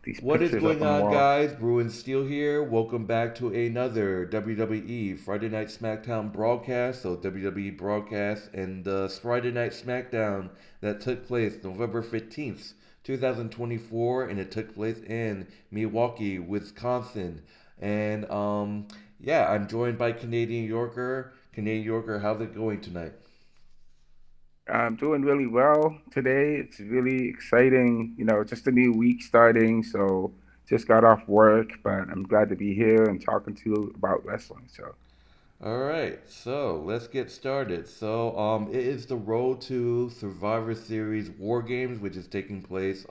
These What is pictures up going on the on, wall. guys? Bruin Steel here. Welcome back to another WWE Friday Night SmackDown broadcast. So, WWE broadcast and the Friday Night SmackDown that took place November 15th, 2024, and it took place in Milwaukee, Wisconsin. And, yeah, I'm joined by Canadian Yorker. Canadian Yorker, how's it going tonight? I'm doing really well today. It's really exciting. Just a new week starting. So just got off work, but I'm glad to be here and talking to you about wrestling. So All right, so let's get started. It is the Road to Survivor Series War Games, which is taking place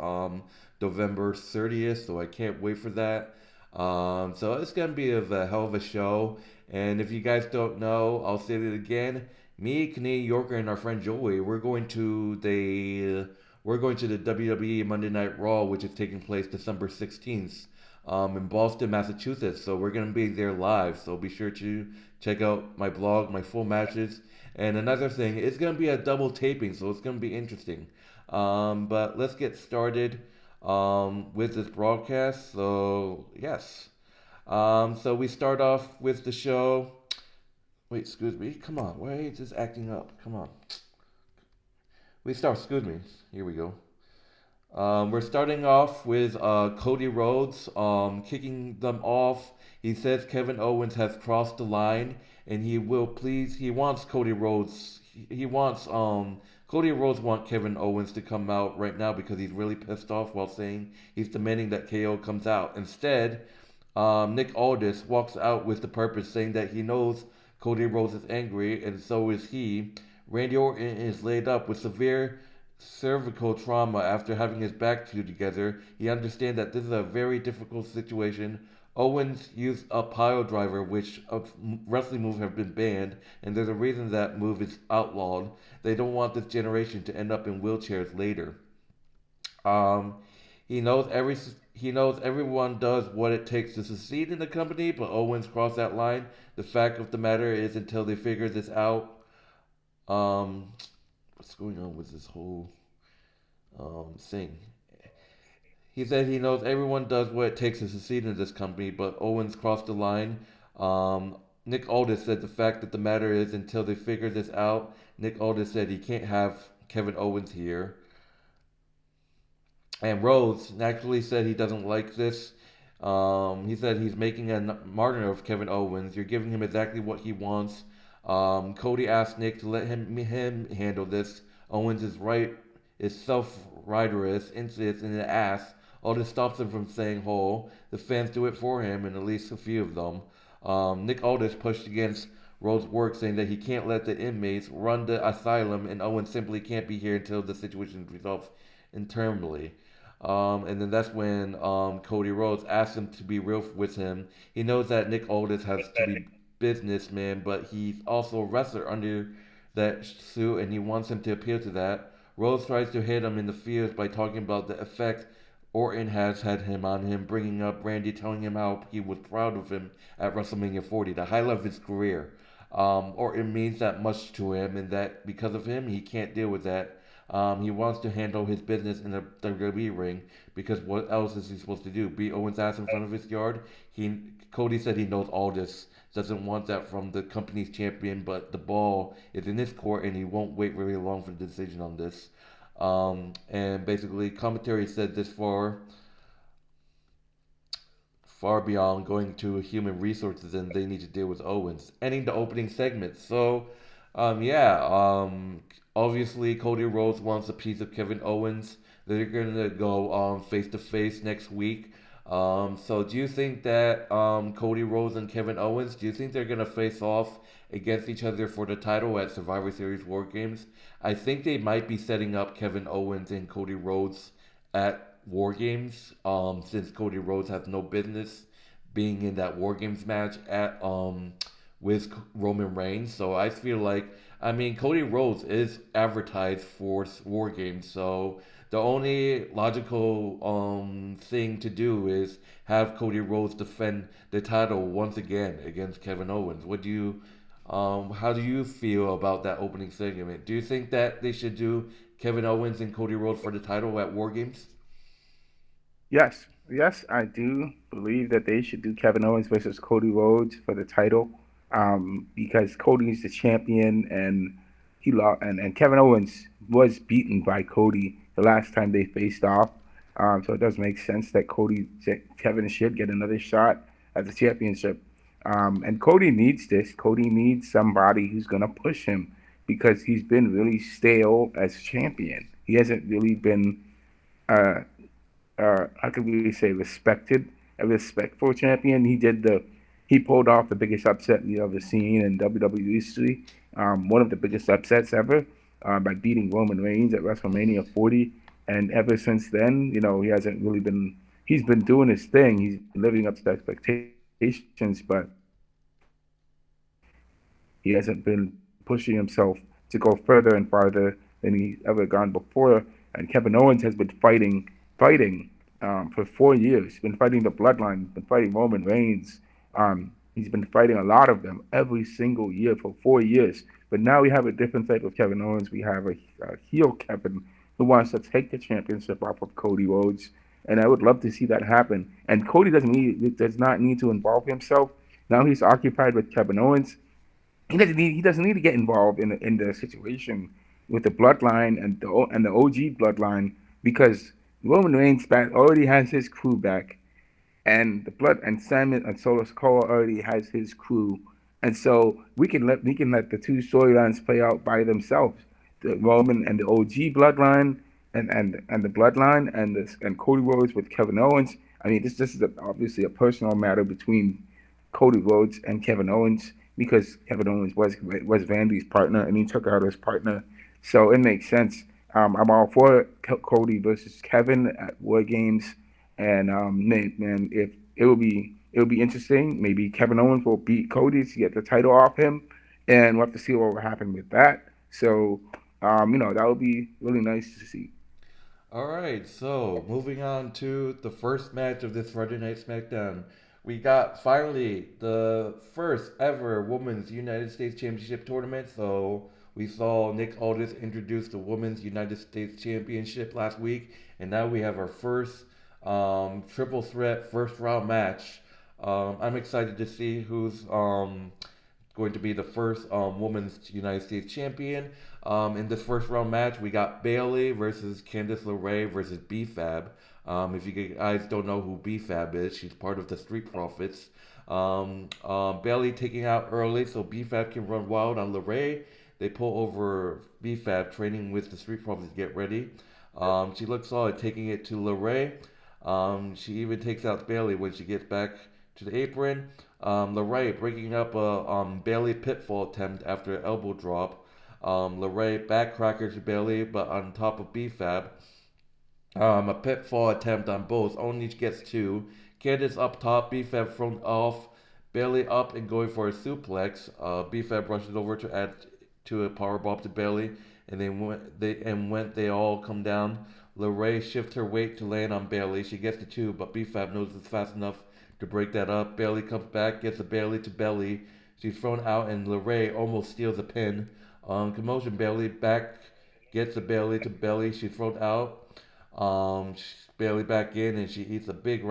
November 30th. So I can't wait for that. So it's gonna be a hell of a show. And if you guys don't know, I'll say it again. Me, Canadian Yorker, and our friend Joey, we're going to the WWE Monday Night Raw, which is taking place December 16th. In Boston, Massachusetts. So we're gonna be there live. So be sure to check out my blog, my full matches. And another thing, it's going to be a double taping, so it's going to be interesting. But let's get started with this broadcast. So, yes. So we start off with the show. Wait, excuse me. Come on. Why is this acting up? Come on. Excuse me. Here we go. We're starting off with Cody Rhodes kicking them off. He says Kevin Owens has crossed the line, and he wants Cody Rhodes. He wants Cody Rhodes want Kevin Owens to come out right now because he's really pissed off while saying he's demanding that KO comes out. Instead, Nick Aldis walks out with the purpose, saying that he knows Cody Rhodes is angry, and so is he. Randy Orton is laid up with severe cervical trauma after having his back two together. He understands that this is a very difficult situation. Owens used a pile driver, which wrestling moves have been banned, and there's a reason that move is outlawed. They don't want this generation to end up in wheelchairs later. Um, he knows everyone does what it takes to succeed in the company, but Owens crossed that line. The fact of the matter is, until they figure this out, um, what's going on with this whole thing? He said he knows everyone does what it takes to succeed in this company, but Owens crossed the line. Nick Aldis said the fact that the matter is, until they figure this out, Nick Aldis said he can't have Kevin Owens here. And Rhodes naturally said he doesn't like this. He said he's making a martyr of Kevin Owens. You're giving him exactly what he wants. Cody asked Nick to let him handle this. Owens is self-righteous, insists in the ass. All this stops him from saying whole. The fans do it for him, and at least a few of them. Nick Aldis pushed against Rhodes' work, saying that he can't let the inmates run the asylum, and Owens simply can't be here until the situation is resolved internally. And then that's when Cody Rhodes asked him to be real with him. He knows that Nick Aldis has to be businessman, but he's also a wrestler under that suit, and he wants him to appeal to that. Rhodes tries to hit him in the feels by talking about the effect Orton has had him on him, bringing up Randy, telling him how he was proud of him at WrestleMania 40, the highlight of his career. Orton means that much to him, and that because of him, he can't deal with that. He wants to handle his business in the WWE ring because what else is he supposed to do? Beat Owens' ass in front of his yard? Cody said he knows all this. Doesn't want that from the company's champion, but the ball is in his court, and he won't wait very long for the decision on this. And basically, commentary said this far beyond going to human resources, and they need to deal with Owens. Ending the opening segment. Yeah, obviously Cody Rhodes wants a piece of Kevin Owens. They're gonna go face to face next week. So do you think that Cody Rhodes and Kevin Owens, do you think they're gonna face off against each other for the title at Survivor Series War Games? I think they might be setting up Kevin Owens and Cody Rhodes at War Games, since Cody Rhodes has no business being in that War Games match at with Roman Reigns. So I feel like, I mean, Cody Rhodes is advertised for War Games, so the only logical thing to do is have Cody Rhodes defend the title once again against Kevin Owens. How do you feel about that opening segment? Do you think that they should do Kevin Owens and Cody Rhodes for the title at War Games? Yes, I do believe that they should do Kevin Owens versus Cody Rhodes for the title, because Cody's the champion and and Kevin Owens was beaten by Cody the last time they faced off. So it does make sense that Kevin should get another shot at the championship. And Cody needs this. Cody needs somebody who's gonna push him because he's been really stale as champion. He hasn't really been uh, how can we say respected, a respectful champion. He pulled off the biggest upset we ever seen in WWE history, one of the biggest upsets ever, by beating Roman Reigns at WrestleMania 40. And ever since then, he hasn't really been. He's been doing his thing. He's been living up to the expectations, but he hasn't been pushing himself to go further and farther than he's ever gone before. And Kevin Owens has been fighting for 4 years. Been fighting the Bloodline. Been fighting Roman Reigns. He's been fighting a lot of them every single year for 4 years. But now we have a different type of Kevin Owens. We have a heel Kevin who wants to take the championship off of Cody Rhodes, and I would love to see that happen. And Cody does not need to involve himself. Now he's occupied with Kevin Owens. He doesn't need to get involved in the situation with the bloodline and the OG bloodline because Roman Reigns already has his crew back, and the blood and Simon and Solo Sikoa already has his crew, and so we can let the two storylines play out by themselves. The Roman and the OG bloodline, and the bloodline, and Cody Rhodes with Kevin Owens. I mean, this is obviously a personal matter between Cody Rhodes and Kevin Owens because Kevin Owens was Vandy's partner and he took out his partner, so it makes sense. I'm all for Cody versus Kevin at War Games, and man, if it will be interesting. Maybe Kevin Owens will beat Cody to get the title off him, and we'll have to see what will happen with that. So, that would be really nice to see. All right, so moving on to the first match of this Friday Night SmackDown. We got finally the first ever Women's United States Championship tournament. So we saw Nick Aldis introduce the Women's United States Championship last week, and now we have our first triple threat first round match. I'm excited to see who's going to be the first women's United States champion. In this first round match, we got Bayley versus Candice LeRae versus B-Fab. If you guys don't know who B-Fab is, she's part of the Street Profits. Bayley taking out early so B-Fab can run wild on LeRae. They pull over B-Fab training with the Street Profits to get ready. She looks solid taking it to LeRae. She even takes out Bayley when she gets back to the apron. LeRae breaking up a Bayley pitfall attempt after an elbow drop. LeRae backcracker to Bayley, but on top of B-Fab. A pitfall attempt on both, only gets two. Candice up top, B-Fab thrown off. Bayley up and going for a suplex. B-Fab rushes over to add to a powerbomb to Bayley, and they all come down. LeRae shifts her weight to land on Bayley. She gets the two, but B-Fab knows it's fast enough to break that up. Bayley comes back, gets a Bayley to belly. She's thrown out, and LeRae almost steals a pin. Commotion Bayley back gets a Bayley to belly. She's thrown out. Bayley back in, and she eats a big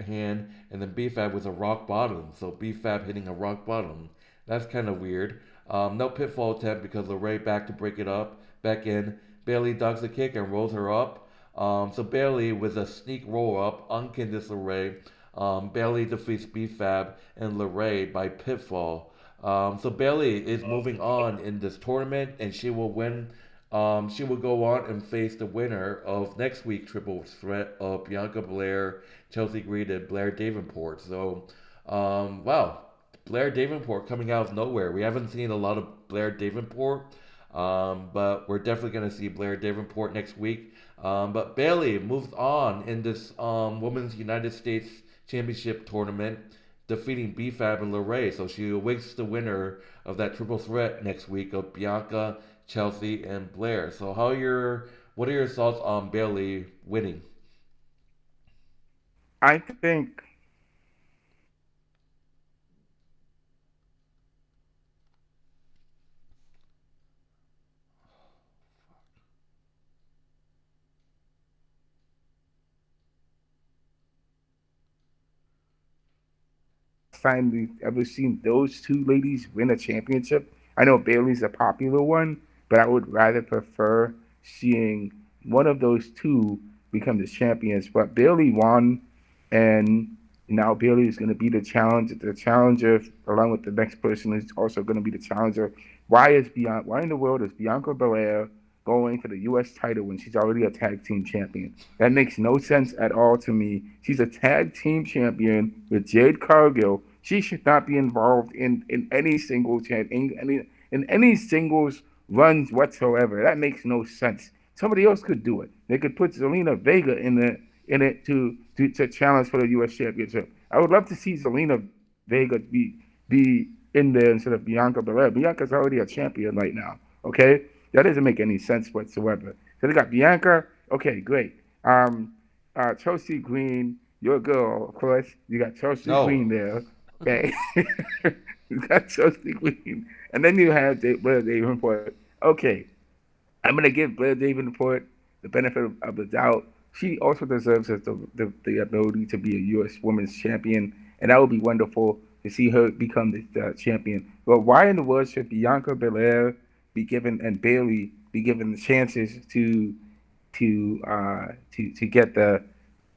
hand, and then B-Fab with a rock bottom. So B-Fab hitting a rock bottom. That's kind of weird. No pitfall attempt because LeRae back to break it up. Back in. Bayley ducks the kick and rolls her up. So Bayley with a sneak roll up on Candice LeRae. Bayley defeats B-Fab and LeRae by pitfall. So Bayley is moving on in this tournament, and she will win. She will go on and face the winner of next week's triple threat of Bianca Belair, Chelsea Green, and Blair Davenport. So, wow, Blair Davenport coming out of nowhere. We haven't seen a lot of Blair Davenport, but we're definitely going to see Blair Davenport next week. But Bayley moves on in this Women's United States Championship tournament, defeating B-Fab and LeRae. So she awaits the winner of that triple threat next week of Bianca, Chelsea, and Blair. So what are your thoughts on Bayley winning? I think first time we've ever seen those two ladies win a championship. I know Bayley's a popular one, but I would rather prefer seeing one of those two become the champions. But Bayley won, and now Bayley is going to be the challenger, along with the next person who's also going to be the challenger. Why in the world is Bianca Belair going for the U.S. title when she's already a tag team champion? That makes no sense at all to me. She's a tag team champion with Jade Cargill. She should not be involved in any single in any singles runs whatsoever. That makes no sense. Somebody else could do it. They could put Zelina Vega in it to challenge for the U.S. Championship. I would love to see Zelina Vega be in there instead of Bianca Belair. Bianca's already a champion right now. Okay, that doesn't make any sense whatsoever. So they got Bianca. Okay, great. Chelsea Green, your girl, of course. You got Chelsea No. Green there. Okay, you got Chelsea Green, and then you have Blair Davenport. Okay, I'm gonna give Blair Davenport the benefit of the doubt. She also deserves the ability to be a U.S. Women's Champion, and that would be wonderful to see her become the champion. But why in the world should Bianca Belair be given and Bayley be given the chances to get the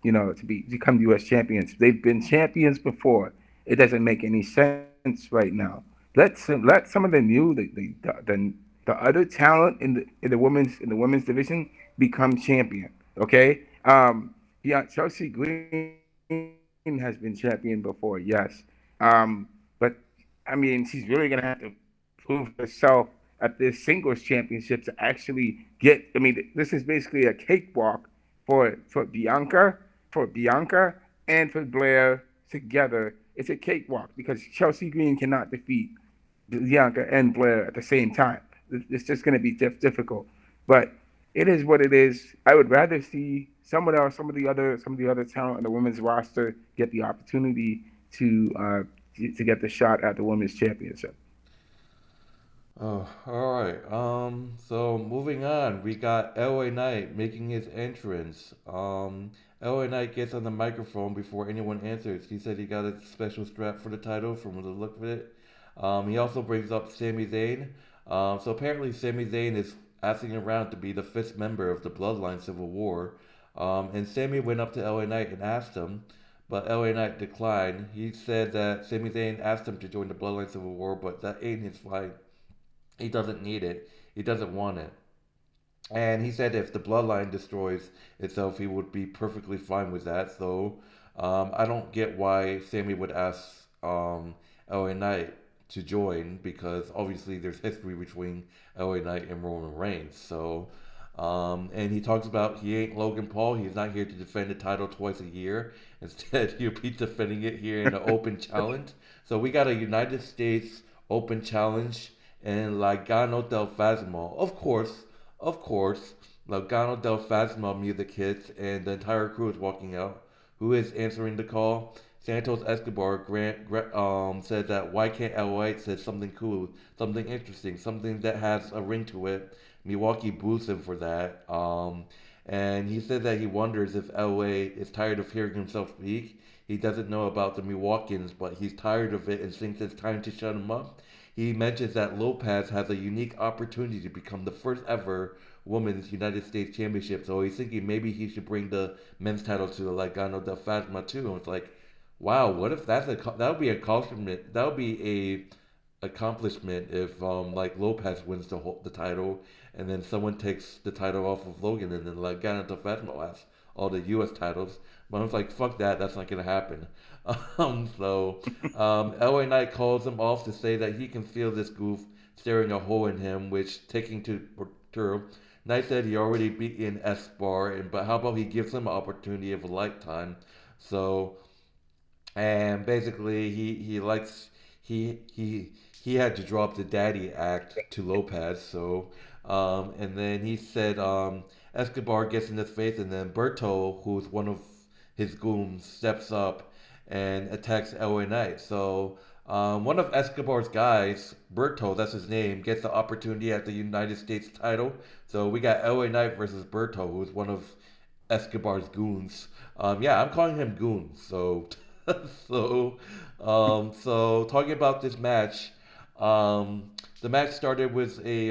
to become U.S. champions? They've been champions before. It doesn't make any sense right now. Let some of the new the other talent in the women's division become champion. Okay. Yeah, Chelsea Green has been champion before, yes. But I mean, she's really gonna have to prove herself at this singles championship to actually get. I mean, this is basically a cakewalk for Bianca, and for Blair together. It's a cakewalk because Chelsea Green cannot defeat Bianca and Blair at the same time. It's just going to be difficult, but it is what it is. I would rather see someone else, some of the other talent on the women's roster get the opportunity to get the shot at the women's championship. Oh, all right. So moving on, we got LA Knight making his entrance. LA Knight gets on the microphone before anyone answers. He said he got a special strap for the title from the look of it. He also brings up Sami Zayn. So apparently Sami Zayn is asking around to be the fifth member of the Bloodline Civil War. And Sami went up to LA Knight and asked him, but LA Knight declined. He said that Sami Zayn asked him to join the Bloodline Civil War, but that ain't his fight. He doesn't need it. He doesn't want it. And he said if the bloodline destroys itself, he would be perfectly fine with that. So I don't get why Sammy would ask LA Knight to join because obviously there's history between LA Knight and Roman Reigns. So and he talks about he ain't Logan Paul. He's not here to defend the title twice a year. Instead, he'll be defending it here in an open challenge. So we got a United States Open Challenge and Legado del Fasmo. Of course, Legado del Fasmo music hits and the entire crew is walking out. Who is answering the call? Santos Escobar said that why can't LA say something cool, something interesting, something that has a ring to it. Milwaukee boos him for that. And he said that he wonders if LA is tired of hearing himself speak. He doesn't know about the Milwaukeeans, but he's tired of it and thinks it's time to shut him up. He mentions that Lopez has a unique opportunity to become the first ever women's United States Championship. So he's thinking maybe he should bring the men's title to like Gano del Fasma too. And it's like, wow, what if that would be a accomplishment? That would be a accomplishment if like Lopez wins the title and then someone takes the title off of Logan and then like Gano del Fasma has all the U.S. titles. But I was like, fuck that, that's not gonna happen. LA Knight calls him off to say that he can feel this goof staring a hole in him, which taking to true. Knight said he already beaten Esbar, but how about he gives him an opportunity of a lifetime? So, and basically he likes he had to drop the daddy act to Lopez. So, and then he said Escobar gets in his face, and then Berto, who's one of his goons, steps up and attacks LA Knight. So one of Escobar's guys, Berto, that's his name, gets the opportunity at the United States title. So we got LA Knight versus Berto, who's one of Escobar's goons. Yeah, I'm calling him goons. So so, so talking about this match, um, the match started with the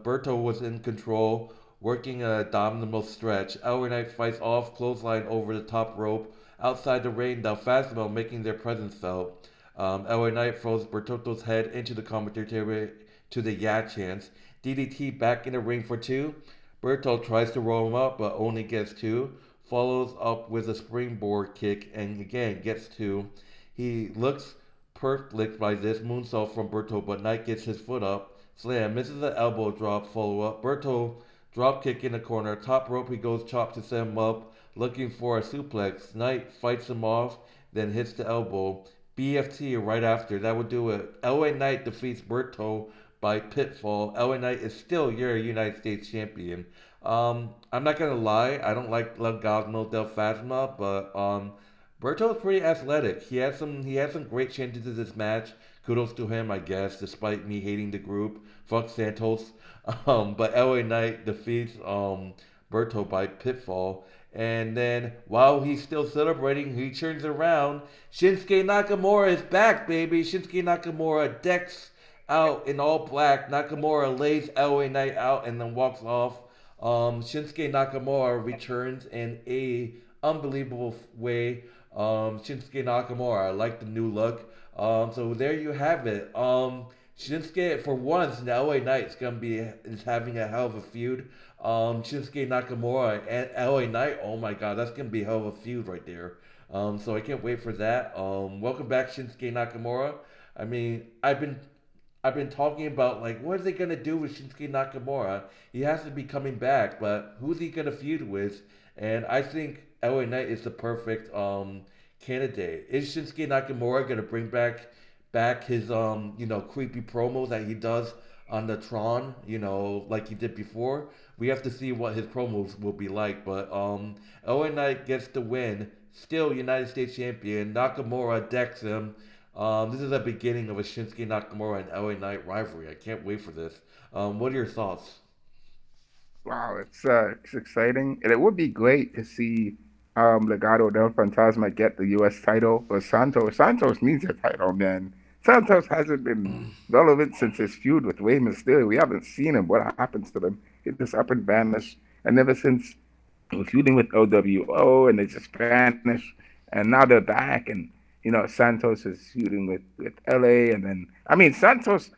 Berto was in control, working a abdominal stretch. LA Knight fights off, clothesline over the top rope. Outside the ring, the Fantasma making their presence felt. LA Knight throws Bertoto's head into the commentary to the yeah chance. DDT back in the ring for two. Berto tries to roll him up, but only gets two. Follows up with a springboard kick and again gets two. He looks perplexed by this moonsault from Berto, but Knight gets his foot up. Slam misses the elbow drop follow up. Berto drop kick in the corner. Top rope he goes chop to set him up, looking for a suplex. Knight fights him off, then hits the elbow. BFT right after. That would do it. LA Knight defeats Berto by pitfall. LA Knight is still your United States champion. I'm not gonna lie, I don't like Legado del Fantasma, but Berto's pretty athletic. He had some great chances in this match. Kudos to him, I guess, despite me hating the group. Fuck Santos. But LA Knight defeats Berto by pitfall. And then while he's still celebrating, he turns around. Shinsuke Nakamura is back, baby. Shinsuke Nakamura decks out in all black. Nakamura lays LA Knight out and then walks off. Shinsuke Nakamura returns in a unbelievable way. Shinsuke Nakamura, I like the new look. So there you have it. Shinsuke, for once, in LA Knight is having a hell of a feud. Shinsuke Nakamura and LA Knight, oh my god, that's gonna be a hell of a feud right there. So I can't wait for that. Welcome back, Shinsuke Nakamura. I mean, I've been talking about like what are they gonna do with Shinsuke Nakamura? He has to be coming back, but who's he gonna feud with? And I think LA Knight is the perfect candidate. Is Shinsuke Nakamura gonna bring back his creepy promos that he does on the Tron, like he did before? We have to see what his promos will be like, but LA Knight gets the win. Still United States champion. Nakamura decks him. This is the beginning of a Shinsuke Nakamura and LA Knight rivalry. I can't wait for this. What are your thoughts? Wow, it's exciting, and it would be great to see Legado del Fantasma get the U.S. title. But Santos needs a title, man. Santos hasn't been relevant since his feud with Rey Mysterio. We haven't seen him. What happens to them? He just up and vanished. And ever since feuding with OWO, and they just vanished, and now they're back, and Santos is feuding with LA, and then I mean Santos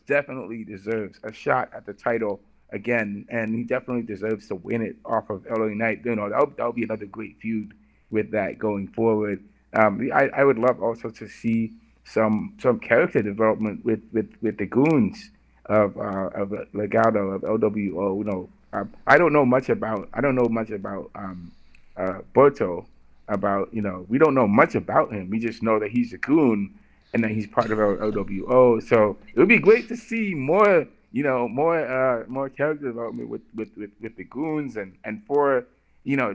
definitely deserves a shot at the title again, and he definitely deserves to win it off of LA Knight. That'll be another great feud with that going forward. I would love also to see some character development with the goons of Legado of LWO. I don't know much about Berto. About we don't know much about him. We just know that he's a goon and that he's part of LWO. So it would be great to see more more character development with the goons and for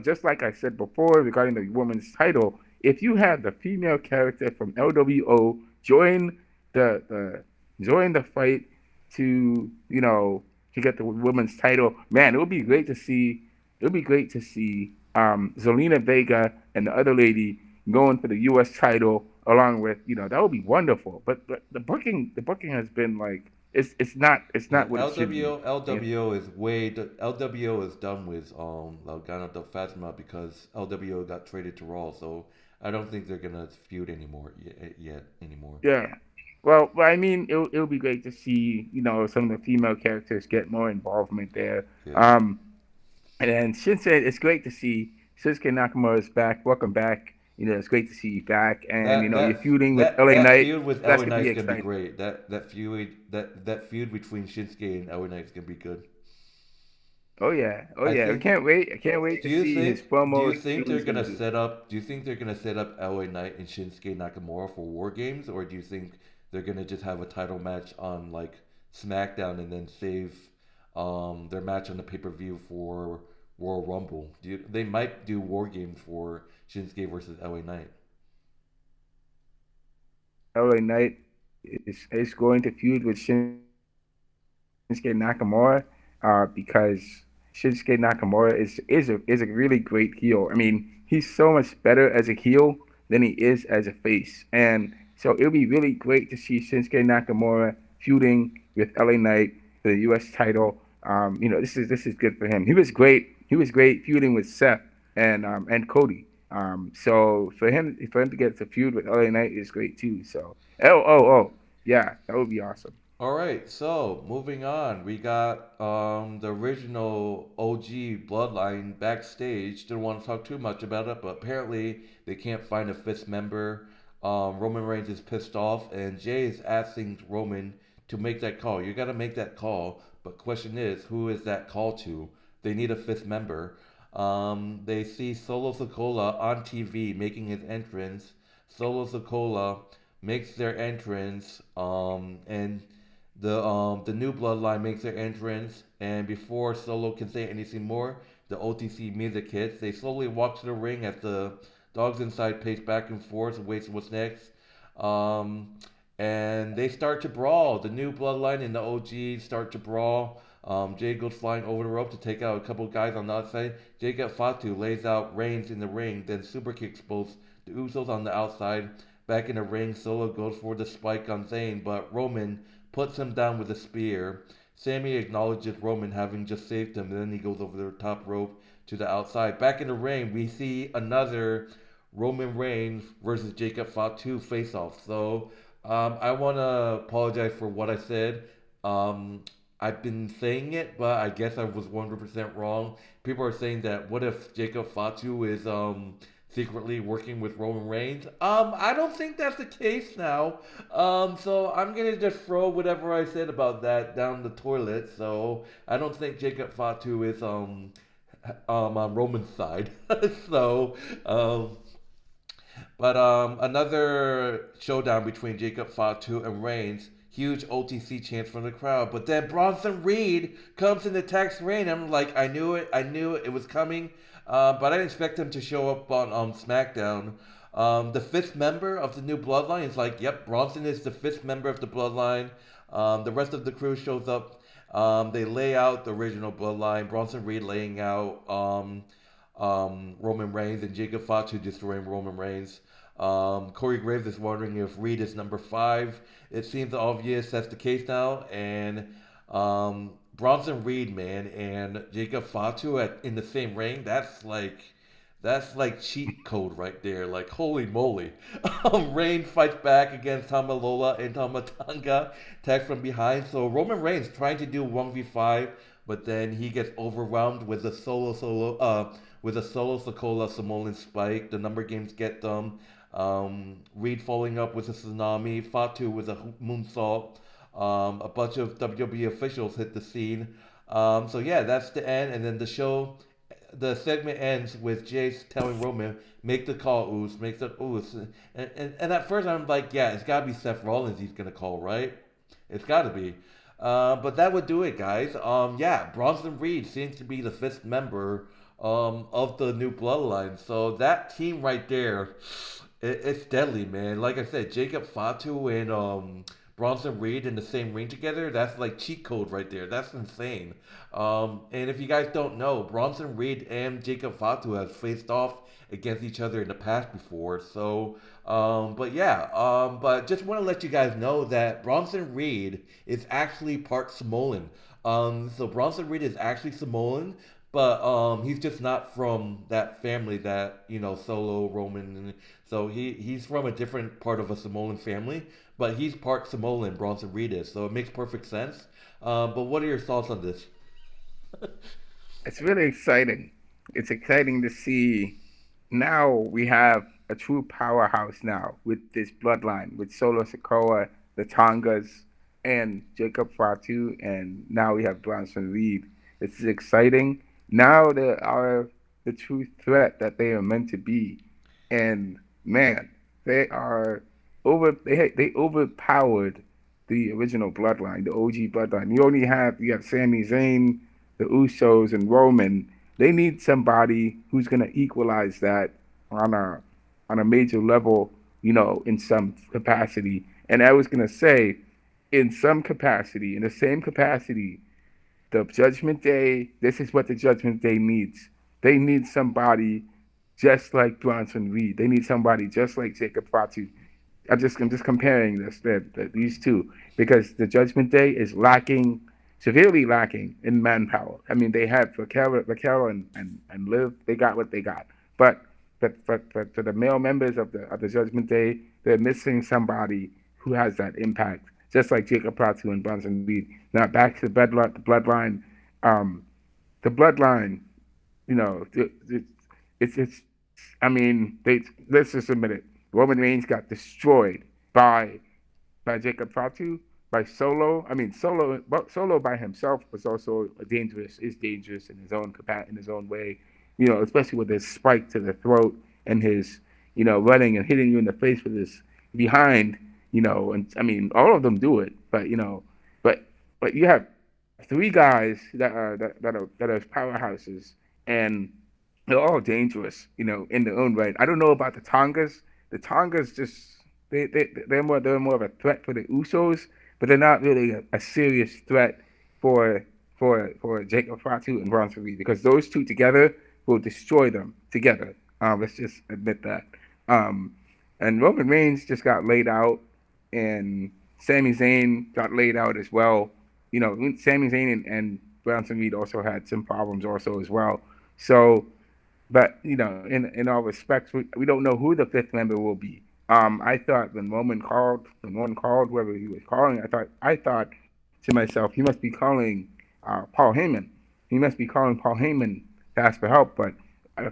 just like I said before regarding the women's title. If you have the female character from LWO join the join the fight to to get the women's title, man, it would be great to see. It would be great to see Zelina Vega and the other lady going for the U.S. title along with that would be wonderful. But the booking has been like it's not what it should be. LWO LWO is LWO is done with Gargano del Fantasma because LWO got traded to Raw, so I don't think they're gonna feud anymore yet anymore. Yeah. Well, I mean, it'll be great to see some of the female characters get more involvement there. Yeah. And then Shinsuke, it's great to see Shinsuke Nakamura is back. Welcome back. It's great to see you back, and That you're that feuding with that LA that Knight. feud with That's LA gonna be Knight's gonna be exciting. great. That feud between Shinsuke and LA Knight's gonna be good. Oh I yeah. I think. can't wait. I can't wait Do to you see his think? Do promo you and see think what they're he's gonna gonna do. set up? Do you think they're gonna set up LA Knight and Shinsuke Nakamura for War Games, or do you think they're gonna just have a title match on like SmackDown and then save their match on the pay per view for Royal Rumble? They might do War Games for Shinsuke versus LA Knight. LA Knight is going to feud with Shinsuke Nakamura because Shinsuke Nakamura is a really great heel. I mean, he's so much better as a heel than he is as a face. And so it'll be really great to see Shinsuke Nakamura feuding with LA Knight for the U.S. title. This is good for him. He was great. He was great feuding with Seth and Cody. So for him to get to feud with LA Knight is great too. So yeah, that would be awesome. All right, so moving on, we got the original OG Bloodline backstage. Didn't want to talk too much about it, but apparently they can't find a fifth member. Roman Reigns is pissed off, and Jay is asking Roman to make that call. You got to make that call, but question is, who is that call to? They need a fifth member. They see Solo Sikoa on TV making his entrance. Solo Sikoa makes their entrance, and the new bloodline makes their entrance, and before Solo can say anything more, the OTC music hits. They slowly walk to the ring as the dogs inside pace back and forth, waiting what's next. Um, and they start to brawl. The new bloodline and the OG start to brawl. Jade goes flying over the rope to take out a couple guys on the outside. Jacob Fatu lays out Reigns in the ring, then super kicks both the Usos on the outside. Back in the ring, Solo goes for the spike on Zayn, but Roman puts him down with a spear. Sammy acknowledges Roman having just saved him, and then he goes over the top rope to the outside. Back in the ring, we see another Roman Reigns versus Jacob Fatu face off. So I want to apologize for what I said. Um, I've been saying it, but I guess I was 100% wrong. People are saying that what if Jacob Fatu is secretly working with Roman Reigns? I don't think that's the case now. So I'm gonna just throw whatever I said about that down the toilet. So I don't think Jacob Fatu is on Roman's side. so um, but another showdown between Jacob Fatu and Reigns. Huge OTC chants from the crowd. But then Bronson Reed comes and attacks Reigns. I'm like, I knew it. I knew it was coming. But I didn't expect him to show up on SmackDown. The fifth member of the new Bloodline is like, yep, Bronson is the fifth member of the Bloodline. The rest of the crew shows up. They lay out the original Bloodline. Bronson Reed laying out Roman Reigns and Jacob Fatu destroying Roman Reigns. Corey Graves is wondering if Reed is number five. It seems obvious that's the case now. And Bronson Reed, man, and Jacob Fatu in the same ring. That's like cheat code right there. Like holy moly. Reigns fights back against Tamalola and Tamatanga, attack from behind. So Roman Reigns trying to do 1v5, but then he gets overwhelmed with a solo Sokola Samoan spike. The number games get them. Reed following up with a tsunami. Fatu with a moonsault. A bunch of WWE officials hit the scene. So yeah, that's the end, and then the segment ends with Jace telling Roman, "Make the call, Oos. Make the Oos." And at first I'm like, yeah, it's gotta be Seth Rollins he's gonna call, right? It's gotta be. But that would do it, guys. Yeah, Bronson Reed seems to be the fifth member of the new Bloodline. So that team right there, it's deadly, man. Like I said, Jacob Fatu and Bronson Reed in the same ring together, that's like cheat code right there. That's insane. And if you guys don't know, Bronson Reed and Jacob Fatu have faced off against each other in the past before. So, but yeah, but just want to let you guys know that Bronson Reed is actually part Samoan. So Bronson Reed is actually Samoan, but he's just not from that family that Solo Roman. So he's from a different part of a Samoan family, but he's part Samoan. Bronson Reed is, so it makes perfect sense. But what are your thoughts on this? It's really exciting. It's exciting to see now we have a true powerhouse now with this bloodline with Solo Sikoa, the Tongas, and Jacob Fatu, and now we have Bronson Reed. This is exciting. Now they are the true threat that they are meant to be, and man, they are they overpowered the original bloodline, the OG bloodline. You have Sami Zayn, the Usos, and Roman. They need somebody who's going to equalize that on a major level, in some capacity. And I was going to say, in some capacity, in the same capacity, the Judgment Day. This is what the Judgment Day needs. They need somebody just like Bronson Reed. They need somebody just like Jacob Fatu. I'm just comparing these two because the Judgment Day is lacking, severely lacking in manpower. I mean, they had Vaquero and Liv, they got what they got, but but for the male members of the Judgment Day, they're missing somebody who has that impact, just like Jacob Pratu and Bronson Reed. Now back to the bloodline. Um, the bloodline, you know, it's. I mean, let's just admit it. Roman Reigns got destroyed by Jacob Fatu, by Solo. I mean, Solo by himself was also dangerous. Is dangerous in his own in his own way. You know, especially with his spike to the throat and his, running and hitting you in the face with his behind. And I mean, all of them do it, but but you have three guys that are powerhouses, and they're all dangerous, in their own right. I don't know about the Tongas. The Tongas just they're more of a threat for the Usos, but they're not really a serious threat for for Jacob Fatu and Bronson Reed because those two together will destroy them together. Let's just admit that. Um, and Roman Reigns just got laid out, and Sami Zayn got laid out as well. Sami Zayn and Bronson Reed also had some problems also as well. So, but in all respects, we don't know who the fifth member will be. I thought when Roman called whoever he was calling, I thought to myself, he must be calling Paul Heyman. He must be calling Paul Heyman to ask for help. But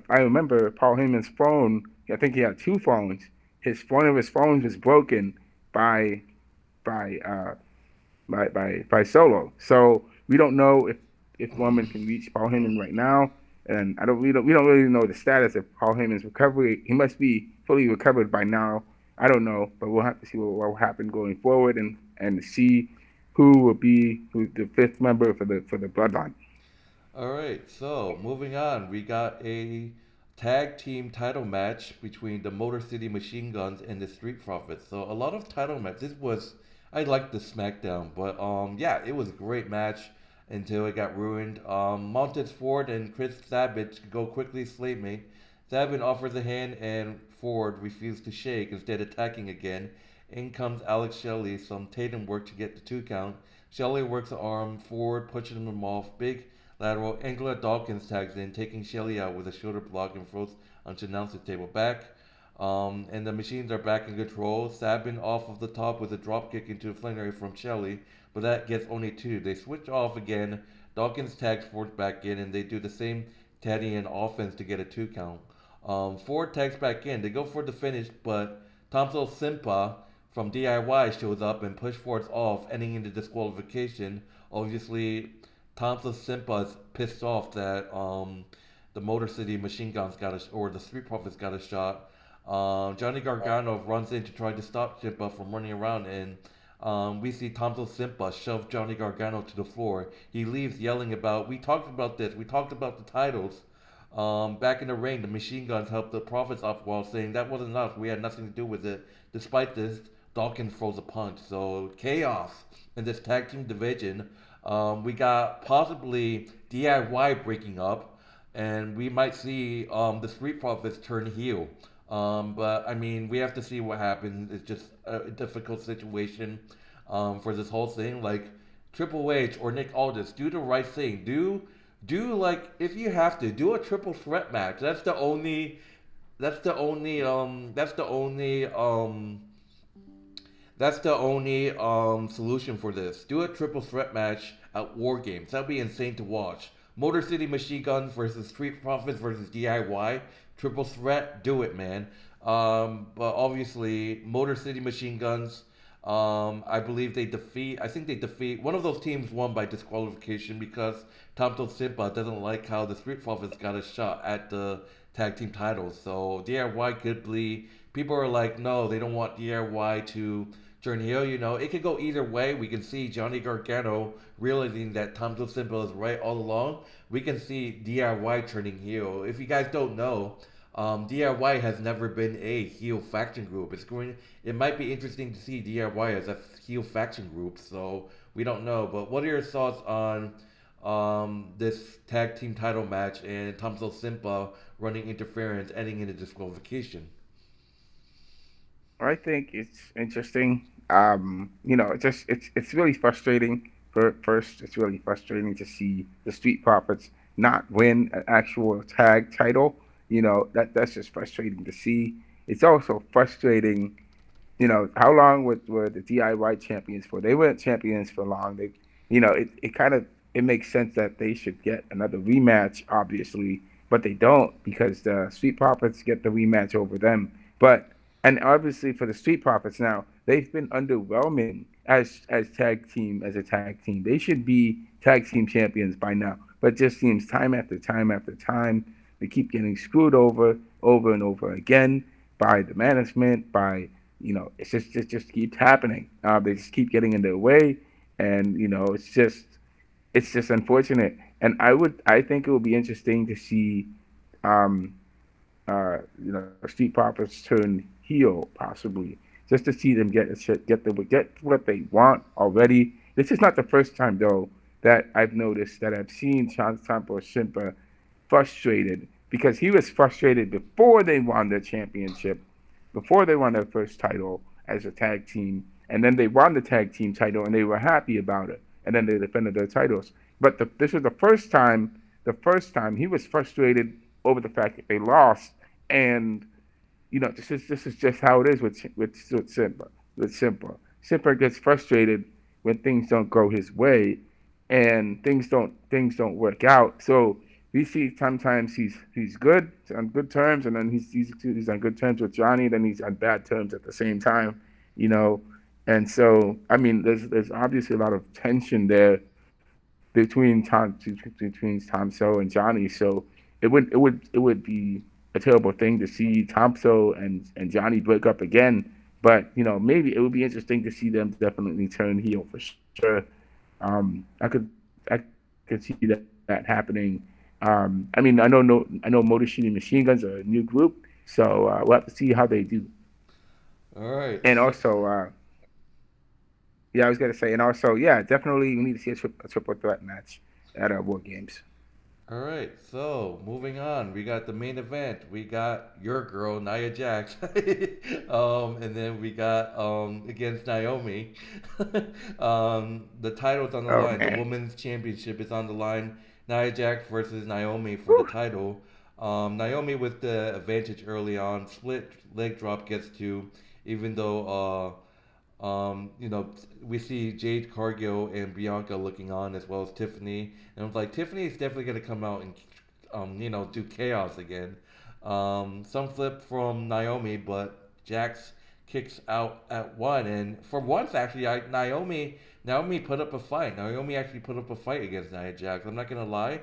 I remember Paul Heyman's phone. I think he had two phones. One of his phones was broken by by uh, by Solo. So we don't know if Roman can reach Paul Heyman right now, and I don't we don't really know the status of Paul Heyman's recovery. He must be fully recovered by now. I don't know, but we'll have to see what will happen going forward and see who the fifth member for the Bloodline. All right, so moving on, we got a tag team title match between the Motor City Machine Guns and the Street Profits. So a lot of title match. I liked the SmackDown, but yeah, it was a great match until it got ruined. Montez Ford and Chris Sabin go quickly slatemate. Sabin offers a hand and Ford refused to shake, instead attacking again. In comes Alex Shelley, some Tatum work to get the 2 count. Shelley works the arm, Ford pushes him off. Big lateral. Angela Dawkins tags in, taking Shelley out with a shoulder block and throws onto the announcer table back. And the machines are back in control. Sabin off of the top with a drop kick into a flannery from Shelley, but that gets only two. They switch off again. Dawkins tags Ford back in, and they do the same Teddy and offense to get a 2 count. Ford tags back in. They go for the finish, but Tomso Simpa from DIY shows up and push Ford's off, ending in the disqualification. Obviously, Tomso Simpa is pissed off that the Motor City Machine Guns or the Street Profits got a shot. Johnny Gargano runs in to try to stop Simpa from running around, and we see Tomso Simpa shove Johnny Gargano to the floor. He leaves yelling about, "We talked about this. We talked about the titles." Back in the ring, the Machine Guns helped the Profits up while saying that wasn't us. We had nothing to do with it. Despite this, Dawkins throws a punch. So chaos in this tag team division. We got possibly DIY breaking up, and we might see the Street Profits turn heel. But I mean, we have to see what happens. It's just a difficult situation for this whole thing. Like Triple H or Nick Aldis, do the right thing. Do like, if you have to, do a triple threat match. That's the only that's the only solution for this. Do a triple threat match at War Games. That'd be insane to watch. Motor City Machine Guns versus Street Profits versus DIY. Triple threat. Do it, man. But obviously, Motor City Machine Guns. I believe they defeat. I think they defeat one of those teams. Won by disqualification because Tomto Simpa doesn't like how the Street Profits got a shot at the tag team titles. So DIY could be. People are like, no, they don't want DIY to turn heel. It could go either way. We can see Johnny Gargano realizing that Tomto Simple is right all along. We can see DIY turning heel. If you guys don't know, DIY has never been a heel faction group. It might be interesting to see DIY as a heel faction group. So we don't know. But what are your thoughts on this tag team title match and Tommaso Ciampa running interference, ending in a disqualification. I think it's interesting. It's really frustrating. First, it's really frustrating to see the Street Profits not win an actual tag title. That's just frustrating to see. It's also frustrating. How long were the DIY champions for? They weren't champions for long. It kind of it makes sense that they should get another rematch, obviously, but they don't because the Street Profits get the rematch over them. But and obviously for the Street Profits now, they've been underwhelming as a tag team. They should be tag team champions by now, but it just seems time after time after time they keep getting screwed over and over again by the management, by it just keeps happening. They just keep getting in their way, and it's just unfortunate. And I think it would be interesting to see, um, Street Profits turn heel possibly, just to see them get what they want already. This is not the first time though that I've noticed that I've seen Champa Shimpa frustrated because he was frustrated before they won their championship, before they won their first title as a tag team, and then they won the tag team title and they were happy about it, and then they defended their titles. But this was the first time he was frustrated over the fact that they lost, and this is just how it is with Simba. With Simba, Simba gets frustrated when things don't go his way, and things don't work out. So we see sometimes he's good on good terms, and then he's on good terms with Johnny, then he's on bad terms at the same time, you know. And so I mean, there's obviously a lot of tension there between Tomso and Johnny. So it would be a terrible thing to see Tomso and Johnny break up again. But maybe it would be interesting to see them definitely turn heel for sure. I could see that happening. I mean, I know Motor City Machine Guns are a new group, so we'll have to see how they do. All right. And So, also, yeah, I was gonna say, and also, yeah, definitely we need to see a triple threat match at our War Games. all right. So, moving on, we got the main event. We got your girl Nia Jax, and then we got against Naomi. The title's on the Oh line. The man. women's championship is on the line. Nia Jax versus Naomi for the Whew. title. Naomi with the advantage early on. Split leg drop gets two, even though we see Jade, Cargill, and Bianca looking on as well as Tiffany. And I was like, Tiffany is definitely gonna come out and do chaos again. Some flip from Naomi, but Jax kicks out at one. And for once, actually, Naomi put up a fight. Naomi actually put up a fight against Nia Jax. I'm not gonna lie.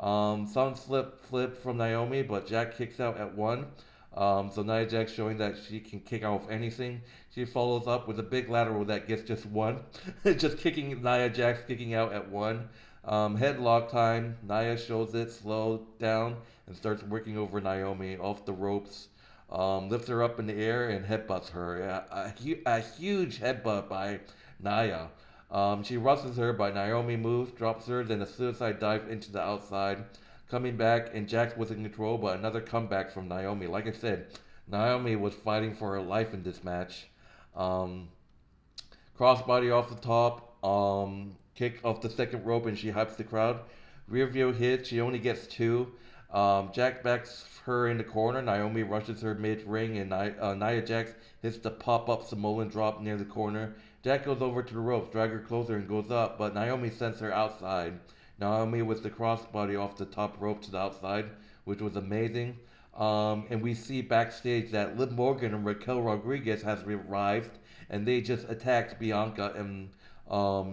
Some flip from Naomi, but Jack kicks out at one. So Nia Jax showing that she can kick out of anything. She follows up with a big lateral that gets just one. Just kicking Nia Jax kicking out at one. Headlock time. Nia shows it, slow down, and starts working over Naomi off the ropes. Lifts her up in the air and headbutts her. A huge headbutt by Nia. She rushes her, but Naomi moves, drops her, then a suicide dive into the outside. Coming back, and Jax was in control, but another comeback from Naomi. Like I said, Naomi was fighting for her life in this match. Um, Crossbody off the top, kick off the second rope, and she hypes the crowd. Rear view hit, she only gets two. Jack backs her in the corner. Naomi rushes her mid ring, and Nia Jax hits the pop up Samoan drop near the corner. Jack goes over to the ropes, drag her closer, and goes up, but Naomi sends her outside. Naomi with the crossbody off the top rope to the outside, which was amazing. And we see backstage that Liv Morgan and Raquel Rodriguez has arrived, and they just attacked Bianca and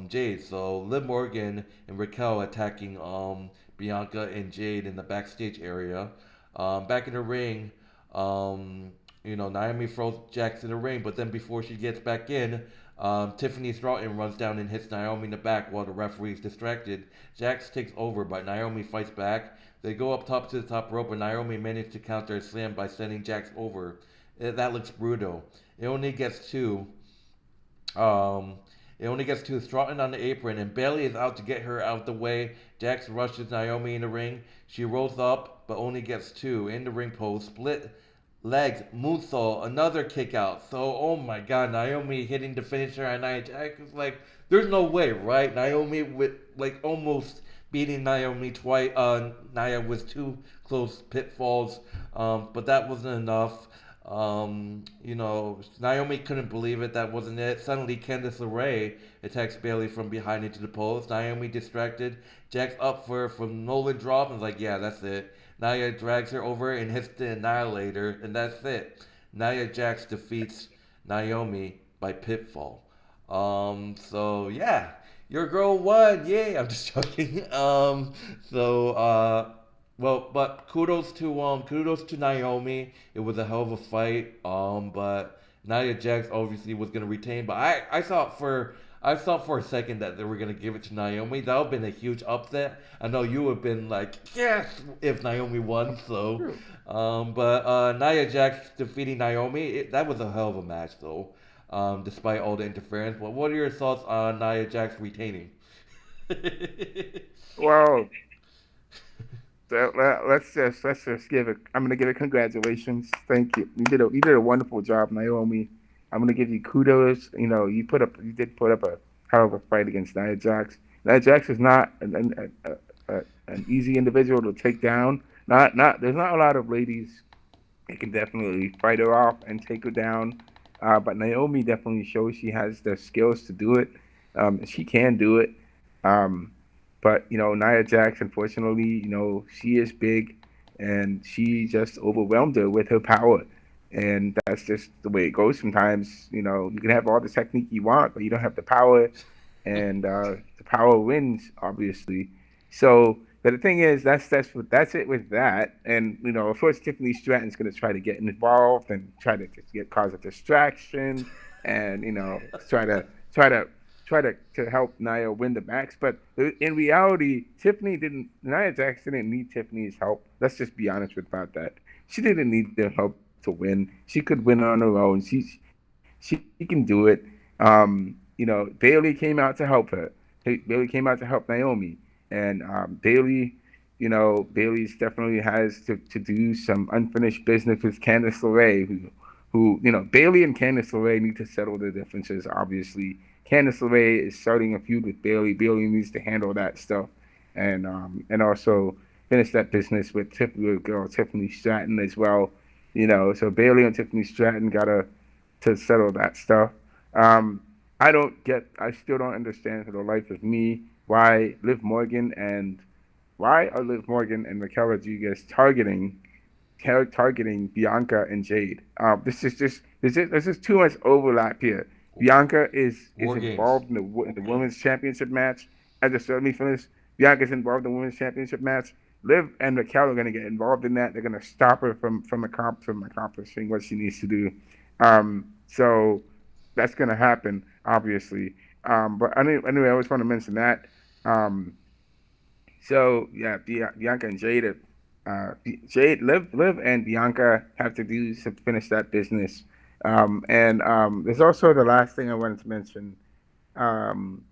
Jade. So Liv Morgan and Raquel attacking Bianca and Jade in the backstage area. Back in the ring, Naomi throws Jax in the ring, but then before she gets back in, Tiffany Stratton runs down and hits Naomi in the back while the referee is distracted. Jax takes over, but Naomi fights back. They go up top to the top rope, and Naomi manages to counter a slam by sending Jax over. That looks brutal. It only gets two. Um, It only gets to Stratton on the apron, and Bayley is out to get her out of the way. Jax rushes Naomi in the ring. She rolls up, but only gets two in the ring post. Split legs, moonsault, another kick out. So, oh my god, Naomi hitting the finisher on Nia Jax is like, there's no way, right? Naomi with like almost beating Naomi twice. Nia with two close pitfalls, but that wasn't enough. Naomi couldn't believe it. That wasn't it. Suddenly, Candice LeRae attacks Bayley from behind into the post. Naomi distracted. Jax up for from Nolan drop and is like, yeah, that's it. Nia drags her over and hits the Annihilator, and that's it. Nia Jax defeats Naomi by pinfall. So yeah, your girl won. Yay! I'm just joking. So well, but kudos to Naomi. It was a hell of a fight. But Nia Jax obviously was gonna retain. But I thought for a second that they were gonna give it to Naomi. That would have been a huge upset. I know you would have been like, yes, if Naomi won. So, True. but Nia Jax defeating Naomi, that was a hell of a match, though. Despite all the interference. But what are your thoughts on Nia Jax retaining? Well, let's just give it. I'm gonna give it congratulations. Thank you. You did a wonderful job, Naomi. I'm gonna give you kudos. You did put up a hell of a fight against Nia Jax. Nia Jax is not an easy individual to take down. Not There's not a lot of ladies that can definitely fight her off and take her down. But Naomi definitely shows she has the skills to do it. She can do it. Um, but Nia Jax, unfortunately, she is big, and she just overwhelmed her with her power, and that's just the way it goes. Sometimes, you can have all the technique you want, but you don't have the power, and the power wins, obviously. So, but the thing is, that's it with that. And of course, Tiffany Stratton's going to try to get involved and try to just get cause a distraction, and try to help Nia win the match. But in reality, Nia Jax didn't need Tiffany's help. Let's just be honest about that. She didn't need their help to win. She could win on her own. She can do it. Bayley came out to help her. Bayley came out to help Naomi, and Bayley's definitely has to do some unfinished business with Candice LeRae, who Bayley and Candice LeRae need to settle their differences. Obviously, Candice LeRae is starting a feud with Bayley. Bayley needs to handle that stuff, and also finish that business with girl Tiffany Stratton as well. So Bayley and Tiffany Stratton gotta to settle that stuff. Um, I still don't understand for the life of me why are Liv Morgan and Raquel Rodriguez targeting Bianca and Jade. There's just too much overlap here. Bianca is War games. involved in the women's championship match. I just let me finish. Bianca's involved in the women's championship match. Liv and Raquel are going to get involved in that. They're going to stop her from accomplishing what she needs to do. So that's going to happen, obviously. But anyway, I just want to mention that. Um, so yeah, Bianca and Liv, and Bianca have to do to finish that business. And there's also the last thing I wanted to mention um,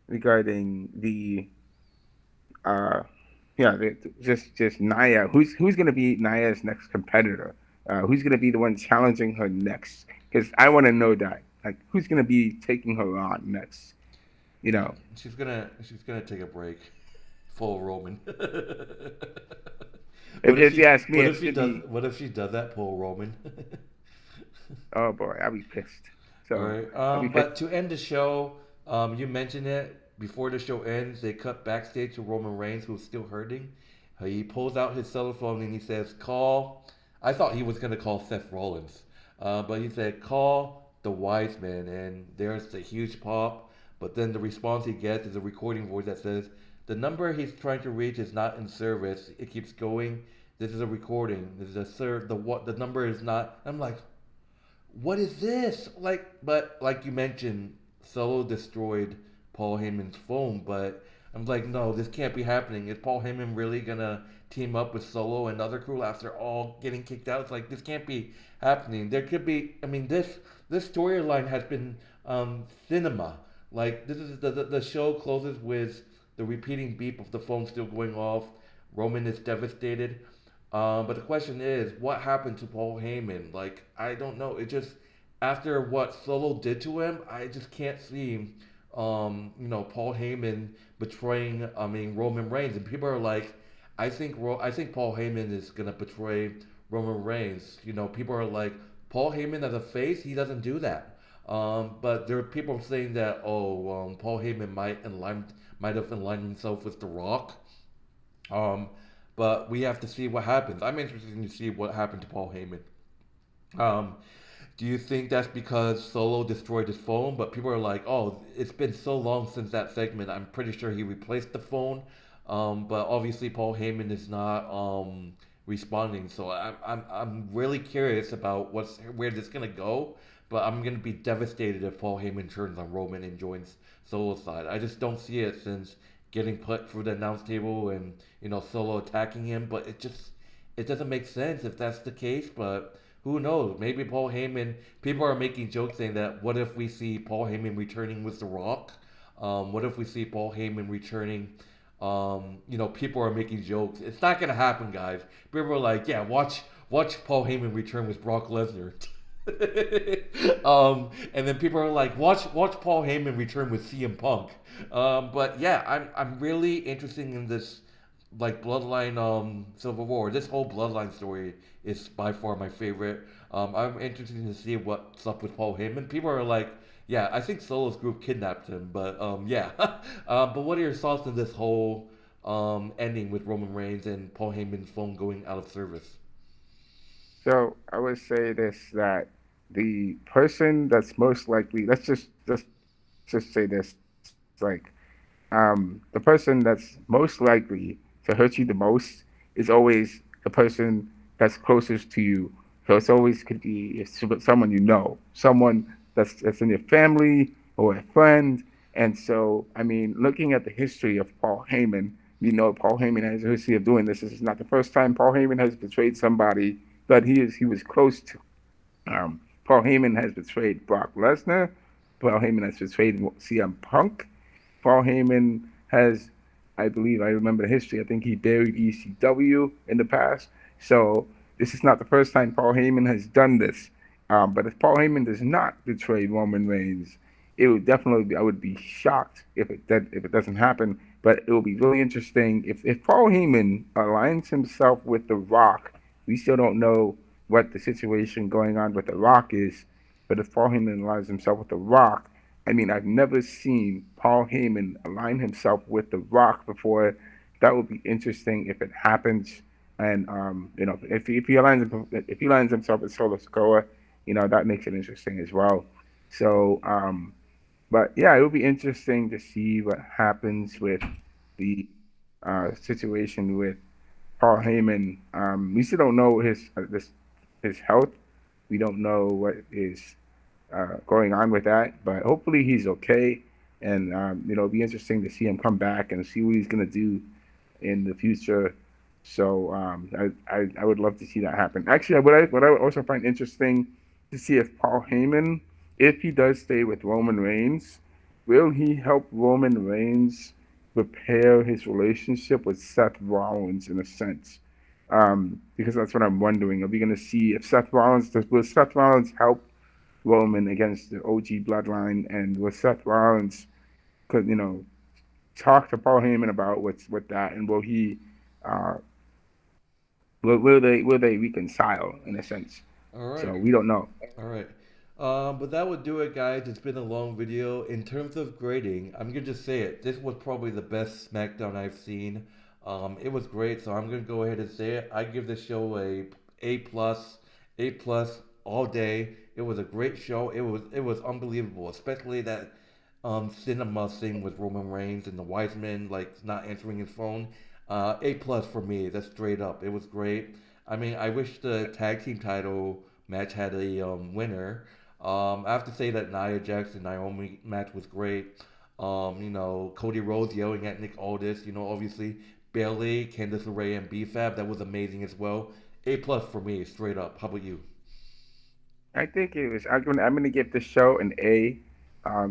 regarding uh, just Nia. Who's going to be Nia's next competitor? Who's going to be the one challenging her next? Because I want to know that. Like, who's going to be taking her on next? You know, She's gonna take a break. Full Roman. if, if you ask me, it should be. What if she does that, Paul Roman? Oh boy, I'll be pissed. All So right. I'll be pissed. But to end the show, you mentioned it before the show ends. They cut backstage to Roman Reigns, who's still hurting. He pulls out his cell phone and he says, "Call." I thought he was gonna call Seth Rollins, but he said, "Call the wise man." And there's the huge pop. But then the response he gets is a recording voice that says, "The number he's trying to reach is not in service. It keeps going. This is a recording. This is a the what the number is not." I'm like, what is this? But like you mentioned, Solo destroyed Paul Heyman's phone, but I'm like, no, this can't be happening. Is Paul Heyman really gonna team up with Solo and other crew after all getting kicked out? It's like this can't be happening. There could be. I mean, this storyline has been cinema. Like this is the show closes with the repeating beep of the phone still going off. Roman is devastated. But the question is, what happened to Paul Heyman? Like, I don't know. It just after what Solo did to him, I just can't see, Paul Heyman betraying. I mean, Roman Reigns, and people are like, I think Paul Heyman is gonna betray Roman Reigns. People are like, Paul Heyman as a face, he doesn't do that. But there are people saying that, Paul Heyman might have aligned himself with The Rock. Um, but we have to see what happens. I'm interested to see what happened to Paul Heyman. Um, do you think that's because Solo destroyed his phone? But people are like, oh, it's been so long since that segment. I'm pretty sure he replaced the phone. But obviously Paul Heyman is not responding. So I'm really curious about where this is gonna go. But I'm gonna be devastated if Paul Heyman turns on Roman and joins Solo's side. I just don't see it since getting put through the announce table and Solo attacking him. But it doesn't make sense if that's the case. But who knows? Maybe Paul Heyman. People are making jokes saying that what if we see Paul Heyman returning with The Rock? What if we see Paul Heyman returning? People are making jokes. It's not gonna happen, guys. People are like, yeah, watch Paul Heyman return with Brock Lesnar. And then people are like, watch Paul Heyman return with CM Punk. But yeah, I'm really interested in this like Bloodline Civil War. This whole Bloodline story is by far my favorite. I'm interested to see what's up with Paul Heyman. People are like, yeah, I think Solo's group kidnapped him, but yeah. But what are your thoughts on this whole ending with Roman Reigns and Paul Heyman's phone going out of service? So I would say this that the person that's most likely, let's just say this, like the person that's most likely to hurt you the most is always the person that's closest to you. So it's always could be someone you know, someone that's in your family or a friend. And so, I mean, looking at the history of Paul Heyman, Paul Heyman has a history of doing this. This is not the first time Paul Heyman has betrayed somebody that he was close to. Paul Heyman has betrayed Brock Lesnar. Paul Heyman has betrayed CM Punk. Paul Heyman has, I believe, I remember the history. I think he buried ECW in the past. So this is not the first time Paul Heyman has done this. But if Paul Heyman does not betray Roman Reigns, it would definitely be, I would be shocked if it doesn't happen. But it will be really interesting if Paul Heyman aligns himself with The Rock. We still don't know what the situation going on with The Rock is, but if Paul Heyman aligns himself with The Rock, I mean, I've never seen Paul Heyman align himself with The Rock before. That would be interesting if it happens. And if he aligns himself with Solo Sikoa, that makes it interesting as well. So, but yeah, it would be interesting to see what happens with the situation with Paul Heyman. We still don't know his health. We don't know what is going on with that, but hopefully he's okay. And it'll be interesting to see him come back and see what he's gonna do in the future. So I would love to see that happen. Actually, what I would also find interesting to see if Paul Heyman, if he does stay with Roman Reigns, will he help Roman Reigns repair his relationship with Seth Rollins in a sense? Because that's what I'm wondering. Are we going to see if will Seth Rollins help Roman against the OG bloodline, and will Seth Rollins could talk to Paul Heyman about what's with that, and uh, will they reconcile in a sense? All right. So we don't know. All right. But that would do it, guys. It's been a long video. In terms of grading, I'm gonna just say it. This was probably the best SmackDown I've seen. It was great, so I'm gonna go ahead and say it. I give this show A plus, A plus all day. It was a great show. It was unbelievable, especially that cinema thing with Roman Reigns and the wise men like not answering his phone. A plus for me. That's straight up. It was great. I mean, I wish the tag team title match had a winner. I have to say that Nia Jax and Naomi match was great. Cody Rhodes yelling at Nick Aldis. Obviously Bayley, Candice LeRae, and B-Fab. That was amazing as well. A plus for me, straight up. How about you? I think it was. I'm gonna give the show an A.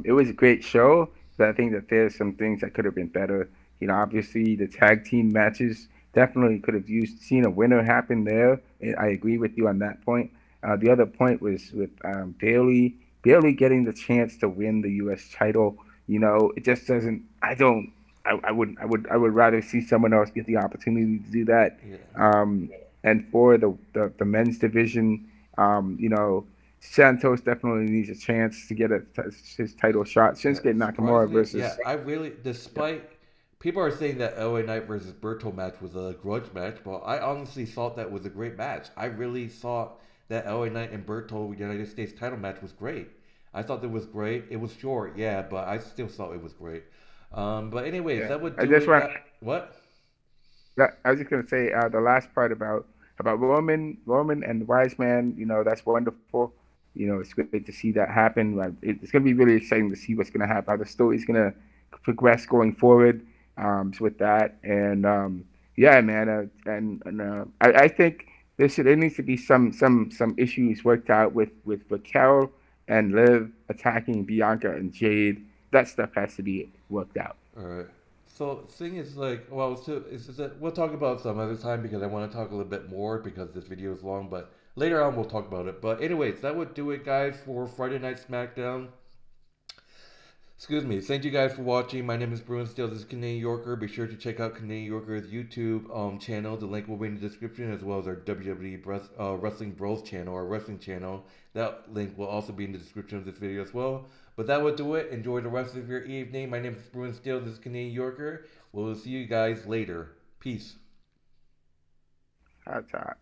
It was a great show, but I think that there's some things that could have been better. Obviously the tag team matches definitely could have used seen a winner happen there. I agree with you on that point. The other point was with Bayley getting the chance to win the U.S. title. It just doesn't. I don't. I would rather see someone else get the opportunity to do that. Yeah. Um, and for the men's division, Santos definitely needs a chance to get his title shot. Yeah, Shinsuke Nakamura surprisingly, yeah, versus I really, despite people are saying that LA Knight versus Berto match was a grudge match, but I honestly thought that was a great match. I really thought that LA Knight and Berto United States title match was great. I thought it was great. It was short, yeah, but I still thought it was great. But anyways, yeah. that would I do just it. want What? I was just gonna say the last part about Roman and Wise Man. That's wonderful. It's great to see that happen. It's gonna be really exciting to see what's gonna happen, how the story's gonna progress going forward. With that, and yeah, man, I think there needs to be some issues worked out with Raquel and Liv attacking Bianca and Jade. That stuff has to be worked out. All right. So thing is like, well, we'll talk about some other time because I want to talk a little bit more because this video is long. But later on, we'll talk about it. But anyways, that would do it, guys, for Friday Night SmackDown. Excuse me. Thank you guys for watching. My name is Bruin Steele. This is Canadian Yorker. Be sure to check out Canadian Yorker's YouTube channel. The link will be in the description, as well as our WWE Wrestling Bros channel, our wrestling channel. That link will also be in the description of this video as well. But that will do it. Enjoy the rest of your evening. My name is Bruin Steele. This is Canadian Yorker. We'll see you guys later. Peace. Hot top.